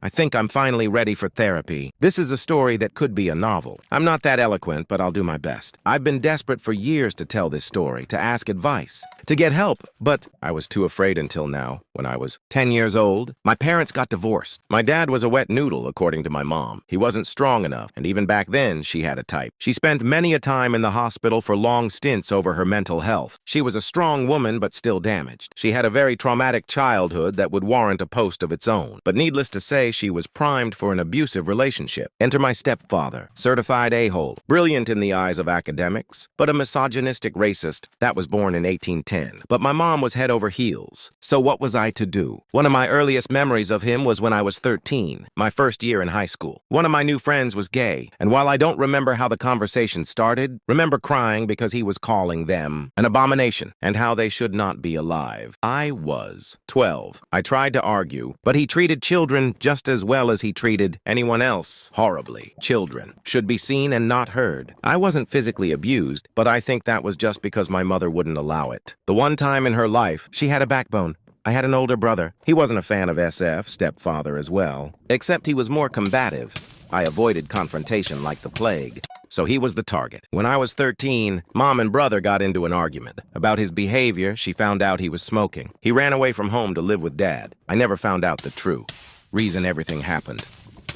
I think I'm finally ready for therapy. This is a story that could be a novel. I'm not that eloquent, but I'll do my best. I've been desperate for years to tell this story, to ask advice, to get help, but I was too afraid until now. When I was 10 years old, my parents got divorced. My dad was a wet noodle, according to my mom. He wasn't strong enough, and even back then, she had a type. She spent many a time in the hospital for long stints over her mental health. She was a strong woman, but still damaged. She had a very traumatic childhood that would warrant a post of its own. But needless to say, she was primed for an abusive relationship. Enter my stepfather, certified a-hole, brilliant in the eyes of academics, but a misogynistic racist that was born in 1810. But my mom was head over heels. So what was I to do? One of my earliest memories of him was when I was 13, my first year in high school. One of my new friends was gay, and while I don't remember how the conversation started, remember crying because he was calling them an abomination and how they should not be alive. I was 12. I tried to argue, but he treated children just as well as he treated anyone else horribly. Children should be seen and not heard. I wasn't physically abused, but I think that was just because my mother wouldn't allow it. The one time in her life, she had a backbone. I had an older brother. He wasn't a fan of SF, stepfather as well, except he was more combative. I avoided confrontation like the plague, so he was the target. When I was 13, Mom and brother got into an argument. About his behavior, she found out he was smoking. He ran away from home to live with Dad. I never found out the true reason everything happened.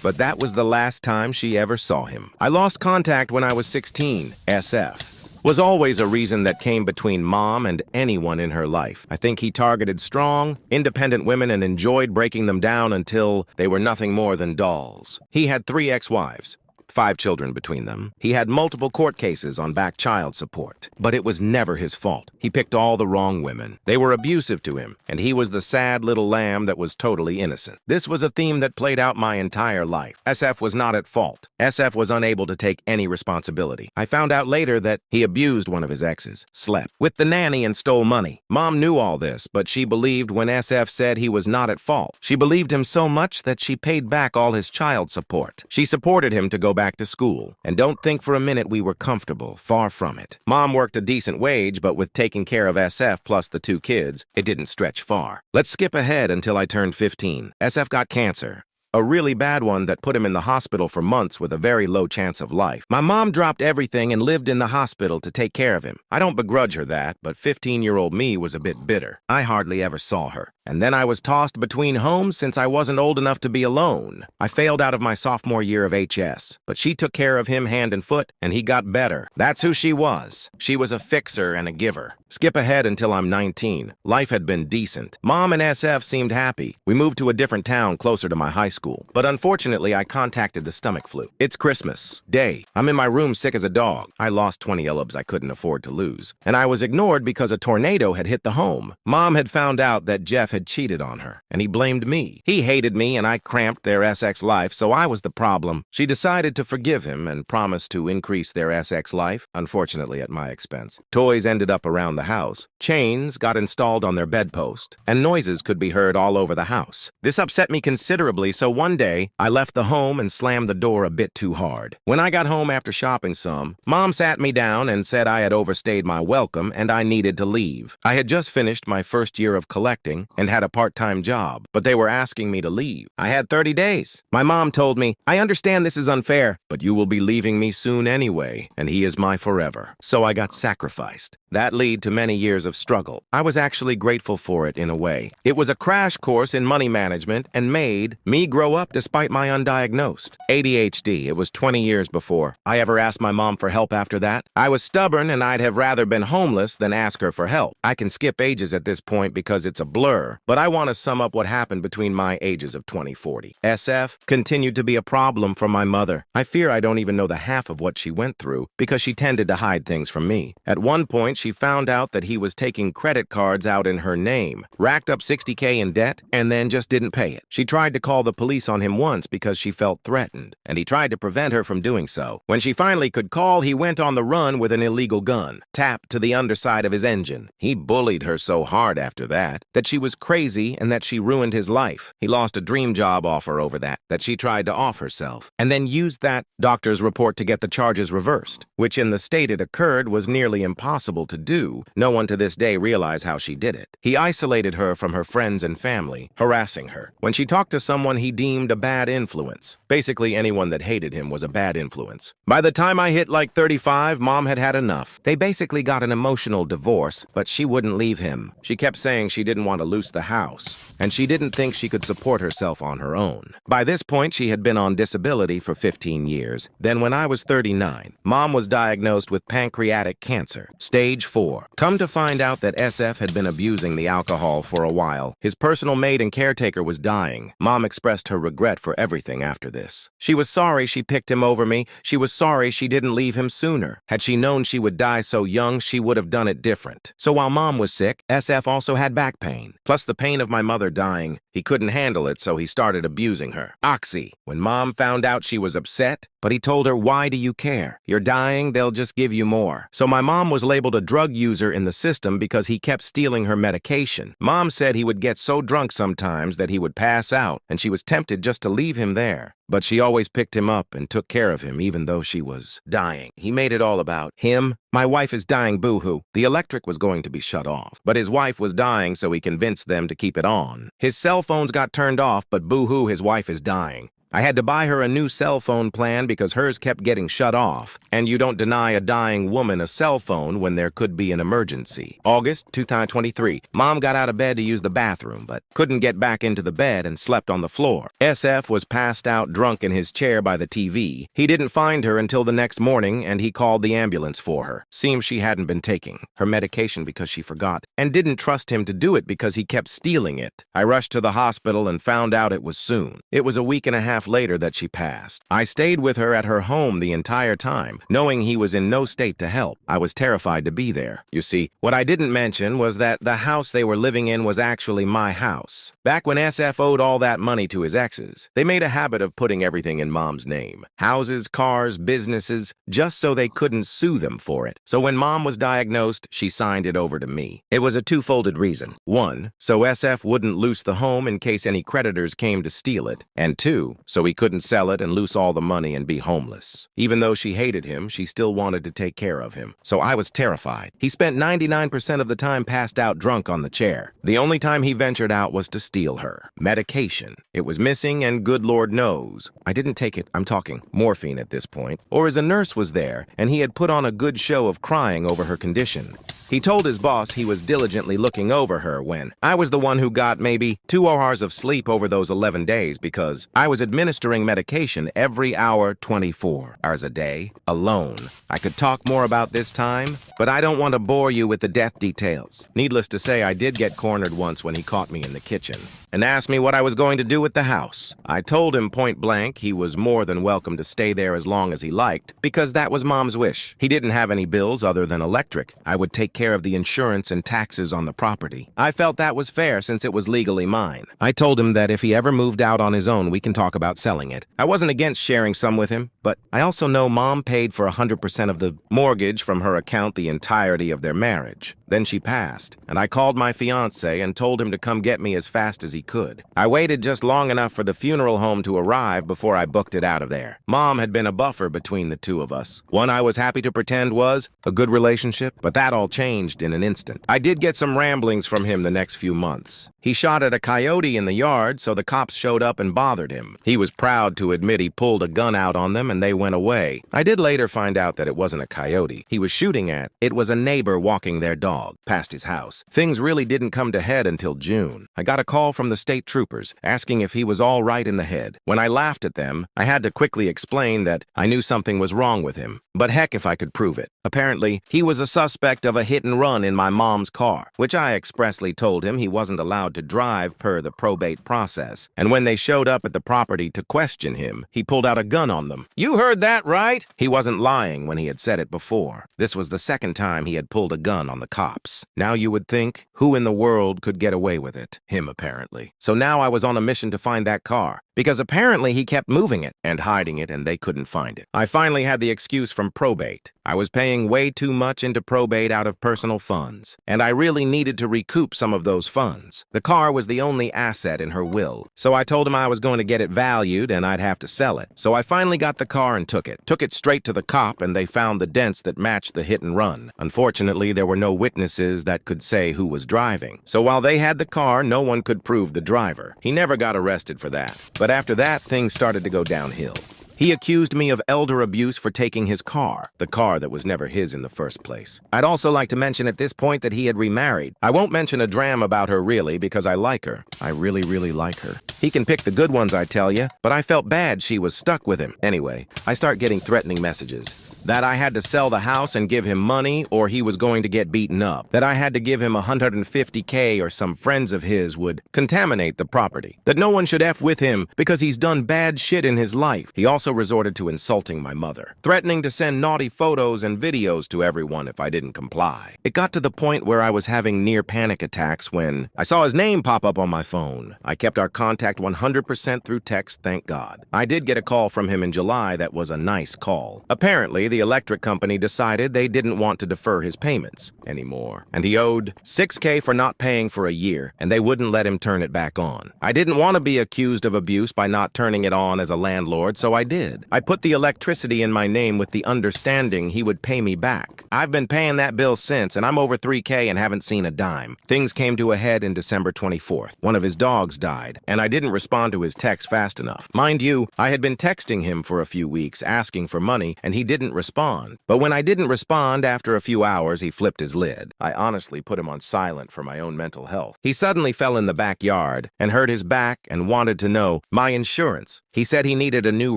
But that was the last time she ever saw him. I lost contact when I was 16. SF was always a reason that came between Mom and anyone in her life. I think he targeted strong, independent women and enjoyed breaking them down until they were nothing more than dolls. He had 3 ex-wives. 5 children between them. He had multiple court cases on back child support, but it was never his fault. He picked all the wrong women. They were abusive to him, and he was the sad little lamb that was totally innocent. This was a theme that played out my entire life. SF was not at fault. SF was unable to take any responsibility. I found out later that he abused one of his exes, slept with the nanny, and stole money. Mom knew all this, but she believed when SF said he was not at fault. She believed him so much that she paid back all his child support. She supported him to go back to school. And don't think for a minute we were comfortable. Far from it. Mom worked a decent wage, but with taking care of SF plus the 2 kids, it didn't stretch far. Let's skip ahead until I turned 15. SF got cancer. A really bad one that put him in the hospital for months with a very low chance of life. My mom dropped everything and lived in the hospital to take care of him. I don't begrudge her that, but 15-year-old me was a bit bitter. I hardly ever saw her. And then I was tossed between homes since I wasn't old enough to be alone. I failed out of my sophomore year of HS, but she took care of him hand and foot, and he got better. That's who she was. She was a fixer and a giver. Skip ahead until I'm 19. Life had been decent. Mom and SF seemed happy. We moved to a different town closer to my high school. But unfortunately, I contacted the stomach flu. It's Christmas Day. I'm in my room sick as a dog. I lost 20 elobs I couldn't afford to lose. And I was ignored because a tornado had hit the home. Mom had found out that Jeff had cheated on her, and he blamed me. He hated me, and I cramped their SX life, so I was the problem. She decided to forgive him and promised to increase their SX life, unfortunately at my expense. Toys ended up around the house. Chains got installed on their bedpost, and noises could be heard all over the house. This upset me considerably, so one day, I left the home and slammed the door a bit too hard. When I got home after shopping some, Mom sat me down and said I had overstayed my welcome and I needed to leave. I had just finished my first year of collecting and had a part-time job, but they were asking me to leave. I had 30 days. My mom told me, I understand this is unfair, but you will be leaving me soon anyway, and he is my forever. So I got sacrificed. That led to many years of struggle. I was actually grateful for it in a way. It was a crash course in money management and made me grow up despite my undiagnosed ADHD. It was 20 years before I ever asked my mom for help after that. I was stubborn and I'd have rather been homeless than ask her for help. I can skip ages at this point because it's a blur, but I want to sum up what happened between my ages of 20-40. SF continued to be a problem for my mother. I fear I don't even know the half of what she went through because she tended to hide things from me. At one point, she found out that he was taking credit cards out in her name, racked up $60K in debt, and then just didn't pay it. She tried to call the police on him once because she felt threatened, and he tried to prevent her from doing so. When she finally could call, he went on the run with an illegal gun, tapped to the underside of his engine. He bullied her so hard after that she was crazy and that she ruined his life. He lost a dream job offer over that she tried to off herself, and then used that doctor's report to get the charges reversed, which in the state it occurred was nearly impossible to do. No one to this day realized how she did it. He isolated her from her friends and family, harassing her. When she talked to someone he deemed a bad influence. Basically, anyone that hated him was a bad influence. By the time I hit like 35, Mom had had enough. They basically got an emotional divorce, but she wouldn't leave him. She kept saying she didn't want to lose the house, and she didn't think she could support herself on her own. By this point, she had been on disability for 15 years. Then when I was 39, Mom was diagnosed with pancreatic cancer, stage 4. Come to find out that SF had been abusing the alcohol for a while. His personal maid and caretaker was dying. Mom expressed her regret for everything after this. She was sorry she picked him over me. She was sorry she didn't leave him sooner. Had she known she would die so young, she would have done it different. So while Mom was sick, SF also had back pain. Plus the pain of my mother dying. He couldn't handle it, so he started abusing her. Oxy. When Mom found out, she was upset, but he told her, "Why do you care? You're dying, they'll just give you more." So my mom was labeled a drug user in the system because he kept stealing her medication. Mom said he would get so drunk sometimes that he would pass out, and she was tempted just to leave him there. But she always picked him up and took care of him, even though she was dying. He made it all about him. "My wife is dying, boo-hoo." The electric was going to be shut off, but his wife was dying, so he convinced them to keep it on. His cell phones got turned off, but boo-hoo, his wife is dying. I had to buy her a new cell phone plan because hers kept getting shut off, and you don't deny a dying woman a cell phone when there could be an emergency. August 2023. Mom got out of bed to use the bathroom, but couldn't get back into the bed and slept on the floor. SF was passed out drunk in his chair by the TV. He didn't find her until the next morning, and he called the ambulance for her. Seems she hadn't been taking her medication because she forgot, and didn't trust him to do it because he kept stealing it. I rushed to the hospital and found out it was soon. It was a week and a half later that she passed. I stayed with her at her home the entire time, knowing he was in no state to help. I was terrified to be there. You see, what I didn't mention was that the house they were living in was actually my house. Back when SF owed all that money to his exes, they made a habit of putting everything in Mom's name. Houses, cars, businesses, just so they couldn't sue them for it. So when Mom was diagnosed, she signed it over to me. It was a two-folded reason. One, so SF wouldn't lose the home in case any creditors came to steal it. And two, so he couldn't sell it and lose all the money and be homeless. Even though she hated him, she still wanted to take care of him. So I was terrified. He spent 99% of the time passed out drunk on the chair. The only time he ventured out was to steal her medication. It was missing, and good Lord knows I didn't take it. I'm talking morphine at this point. Or as a nurse was there, and he had put on a good show of crying over her condition. He told his boss he was diligently looking over her when I was the one who got maybe 2 hours of sleep over those 11 days because I was administering medication every hour, 24 hours a day, alone. I could talk more about this time, but I don't want to bore you with the death details. Needless to say, I did get cornered once when he caught me in the kitchen and asked me what I was going to do with the house. I told him point blank he was more than welcome to stay there as long as he liked because that was Mom's wish. He didn't have any bills other than electric. I would take care of the insurance and taxes on the property. I felt that was fair since it was legally mine. I told him that if he ever moved out on his own, we can talk about selling it. I wasn't against sharing some with him, but I also know Mom paid for 100% of the mortgage from her account the entirety of their marriage. Then she passed, and I called my fiancé and told him to come get me as fast as he could. I waited just long enough for the funeral home to arrive before I booked it out of there. Mom had been a buffer between the two of us. One I was happy to pretend was a good relationship, but that all changed in an instant. I did get some ramblings from him the next few months. He shot at a coyote in the yard, so the cops showed up and bothered him. He was proud to admit he pulled a gun out on them and they went away. I did later find out that it wasn't a coyote he was shooting at. It was a neighbor walking their dog past his house. Things really didn't come to head until June. I got a call from the state troopers asking if he was all right in the head. When I laughed at them, I had to quickly explain that I knew something was wrong with him. But heck if I could prove it. Apparently, he was a suspect of a hit and run in my mom's car, which I expressly told him he wasn't allowed to drive per the probate process. And when they showed up at the property to question him, he pulled out a gun on them. "You heard that, right?" He wasn't lying when he had said it before. This was the second time he had pulled a gun on the cops. Now you would think, who in the world could get away with it? Him, apparently. So now I was on a mission to find that car, because apparently he kept moving it and hiding it and they couldn't find it. I finally had the excuse from probate. I was paying way too much into probate out of personal funds, and I really needed to recoup some of those funds. The car was the only asset in her will, so I told him I was going to get it valued and I'd have to sell it. So I finally got the car and took it straight to the cop, and they found the dents that matched the hit and run. Unfortunately, there were no witnesses that could say who was driving. So while they had the car, no one could prove the driver. He never got arrested for that. But But after that, things started to go downhill. He accused me of elder abuse for taking his car, the car that was never his in the first place. I'd also like to mention at this point that he had remarried. I won't mention a dram about her really because I like her. I really, really like her. He can pick the good ones, I tell you, but I felt bad she was stuck with him. Anyway, I start getting threatening messages. That I had to sell the house and give him money or he was going to get beaten up. That I had to give him $150K or some friends of his would contaminate the property. That no one should F with him because he's done bad shit in his life. He also resorted to insulting my mother, threatening to send naughty photos and videos to everyone if I didn't comply. It got to the point where I was having near panic attacks when I saw his name pop up on my phone. I kept our contact 100% through text, thank God. I did get a call from him in July that was a nice call. Apparently, the electric company decided they didn't want to defer his payments anymore, and he owed $6K for not paying for a year, and they wouldn't let him turn it back on. I didn't want to be accused of abuse by not turning it on as a landlord, so I did. I put the electricity in my name with the understanding he would pay me back. I've been paying that bill since, and I'm over $3K and haven't seen a dime. Things came to a head in December 24th. One of his dogs died, and I didn't respond to his text fast enough. Mind you, I had been texting him for a few weeks, asking for money, and he didn't respond. But when I didn't respond after a few hours, he flipped his lid. I honestly put him on silent for my own mental health. He suddenly fell in the backyard and hurt his back and wanted to know my insurance. He said he needed a new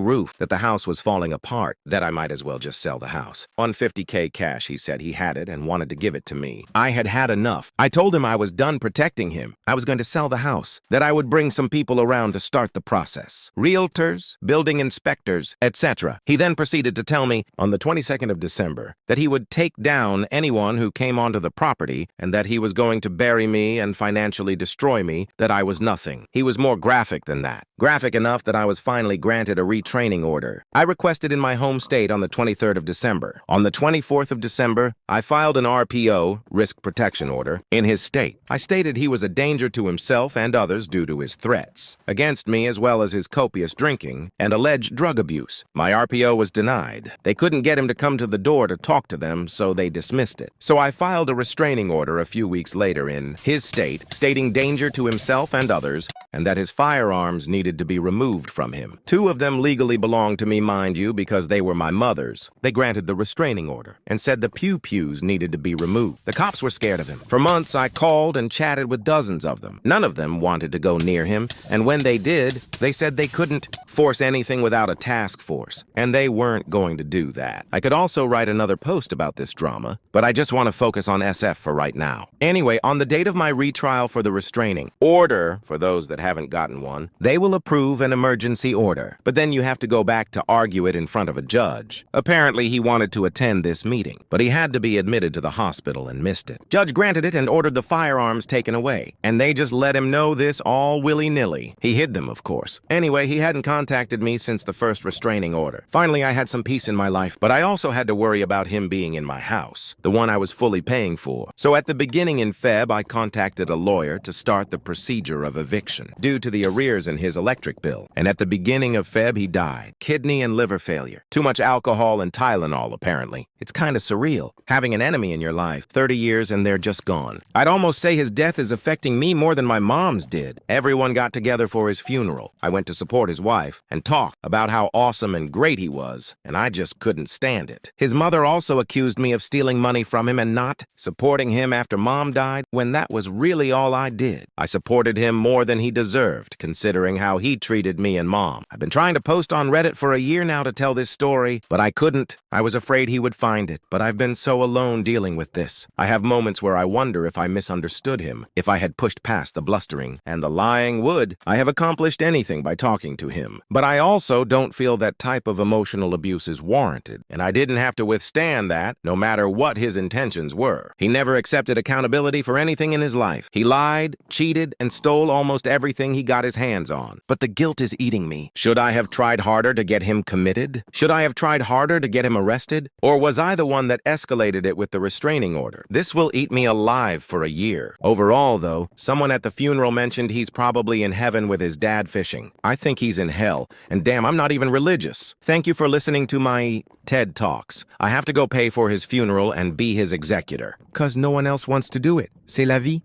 roof, that the house was falling apart, that I might as well just sell the house. On $50K cash, he said he had it and wanted to give it to me. I had had enough. I told him I was done protecting him. I was going to sell the house, that I would bring some people around to start the process. Realtors, building inspectors, etc. He then proceeded to tell me on the 22nd of December that he would take down anyone who came onto the property and that he was going to bury me and financially destroy me, that I was nothing. He was more graphic than that. Graphic enough that I was finally granted a retraining order. I requested in my home state on the 23rd of December. On the 24th of December, I filed an RPO, risk protection order, in his state. I stated he was a danger to himself and others due to his threats against me as well as his copious drinking and alleged drug abuse. My RPO was denied. They couldn't get him to come to the door to talk to them, so they dismissed it. So I filed a restraining order a few weeks later in his state, stating danger to himself and others, and that his firearms needed to be removed from him. 2 of them legally belonged to me, mind you, because they were my mother's. They granted the restraining order and said the pew-pews needed to be removed. The cops were scared of him. For months, I called and chatted with dozens of them. None of them wanted to go near him, and when they did, they said they couldn't force anything without a task force, and they weren't going to do that. I could also write another post about this drama, but I just want to focus on SF for right now. Anyway, on the date of my retrial for the restraining order, for those that haven't gotten one, they will approve an emergency order, but then you have to go back to argue it in front of a judge. Apparently, he wanted to attend this meeting, but he had to be admitted to the hospital and missed it. Judge granted it and ordered the firearms taken away, and they just let him know this all willy-nilly. He hid them, of course. Anyway, he hadn't contacted me since the first restraining order. Finally, I had some peace in my life, but I also had to worry about him being in my house, the one I was fully paying for. So at the beginning in Feb, I contacted a lawyer to start the procedure of eviction due to the arrears in his electric bill. And at the beginning of Feb, he died. Kidney and liver failure. Too much alcohol and Tylenol, apparently. It's kind of surreal, having an enemy in your life, 30 years and they're just gone. I'd almost say his death is affecting me more than my mom's did. Everyone got together for his funeral. I went to support his wife and talk about how awesome and great he was, and I just couldn't stand it. His mother also accused me of stealing money from him and not supporting him after mom died, when that was really all I did. I supported him more than he deserved, considering how he treated me and mom. I've been trying to post on Reddit for a year now to tell this story, but I couldn't. I was afraid he would find it, but I've been so alone dealing with this. I have moments where I wonder if I misunderstood him, if I had pushed past the blustering and the lying. Would I have accomplished anything by talking to him? But I also don't feel that type of emotional abuse is warranted, and I didn't have to withstand that, no matter what his intentions were. He never accepted accountability for anything in his life. He lied, cheated, and stole almost everything he got his hands on. But the guilt is eating me. Should I have tried harder to get him committed? Should I have tried harder to get him arrested? Or was I the one that escalated it with the restraining order? This will eat me alive for a year. Overall, though, someone at the funeral mentioned he's probably in heaven with his dad fishing. I think he's in hell, and damn, I'm not even religious. Thank you for listening to my TED Talks. I have to go pay for his funeral and be his executor, 'cause no one else wants to do it. C'est la vie.